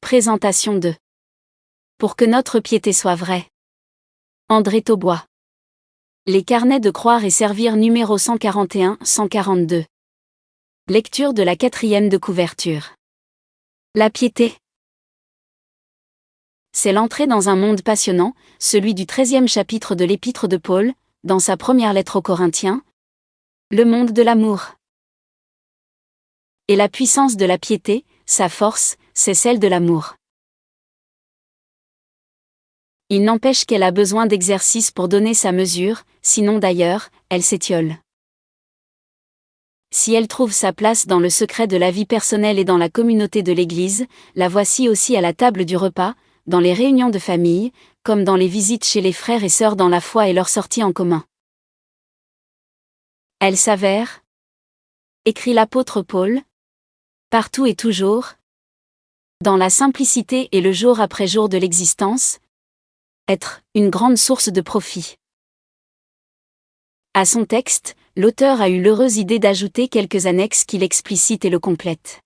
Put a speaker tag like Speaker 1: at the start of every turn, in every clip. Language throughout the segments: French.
Speaker 1: Présentation de Pour que notre piété soit vraie. André Taubois. Les carnets de croire et servir numéro 141-142. Lecture de la 4e de couverture. La piété. C'est l'entrée dans un monde passionnant, celui du 13e chapitre de l'Épître de Paul, dans sa première lettre aux Corinthiens. Le monde de l'amour. Et la puissance de la piété, sa force, c'est celle de l'amour. Il n'empêche qu'elle a besoin d'exercice pour donner sa mesure, sinon d'ailleurs, elle s'étiole. Si elle trouve sa place dans le secret de la vie personnelle et dans la communauté de l'Église, la voici aussi à la table du repas, dans les réunions de famille, comme dans les visites chez les frères et sœurs dans la foi et leurs sorties en commun. Elle s'avère, écrit l'apôtre Paul, partout et toujours, dans la simplicité et le jour après jour de l'existence, être une grande source de profit. À son texte, l'auteur a eu l'heureuse idée d'ajouter quelques annexes qui l'explicitent et le complètent.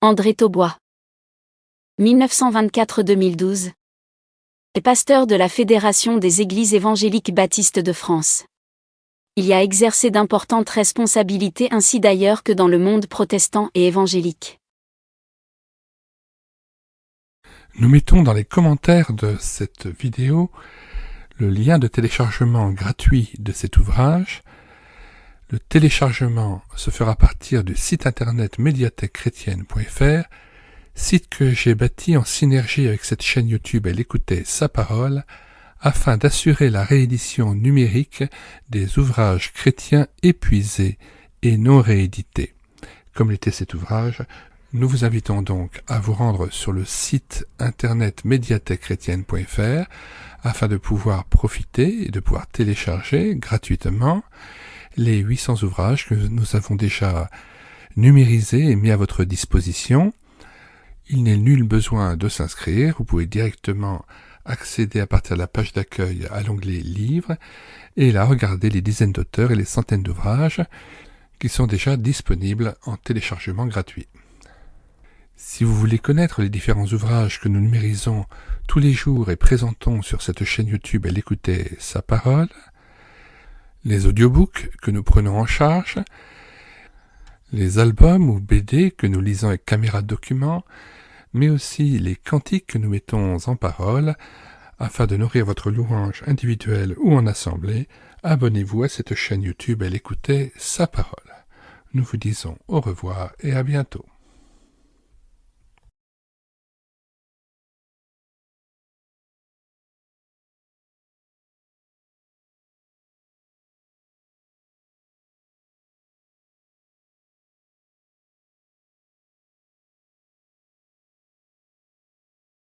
Speaker 1: André Taubois. 1924-2012. Est pasteur de la Fédération des Églises évangéliques baptistes de France. Il y a exercé d'importantes responsabilités ainsi d'ailleurs que dans le monde protestant et évangélique.
Speaker 2: Nous mettons dans les commentaires de cette vidéo le lien de téléchargement gratuit de cet ouvrage. Le téléchargement se fera à partir du site internet médiathèquechrétienne.fr, site que j'ai bâti en synergie avec cette chaîne YouTube Elle écoutait sa parole, afin d'assurer la réédition numérique des ouvrages chrétiens épuisés et non réédités. Comme l'était cet ouvrage, nous vous invitons donc à vous rendre sur le site internet médiathèquechrétienne.fr afin de pouvoir profiter et de pouvoir télécharger gratuitement les 800 ouvrages que nous avons déjà numérisés et mis à votre disposition. Il n'est nul besoin de s'inscrire, vous pouvez directement accéder à partir de la page d'accueil à l'onglet Livres et là regarder les dizaines d'auteurs et les centaines d'ouvrages qui sont déjà disponibles en téléchargement gratuit. Si vous voulez connaître les différents ouvrages que nous numérisons tous les jours et présentons sur cette chaîne YouTube Elle écoutait sa parole, les audiobooks que nous prenons en charge, les albums ou BD que nous lisons avec caméra de document, mais aussi les cantiques que nous mettons en parole, afin de nourrir votre louange individuelle ou en assemblée, abonnez-vous à cette chaîne YouTube Elle écoutait sa parole. Nous vous disons au revoir et à bientôt.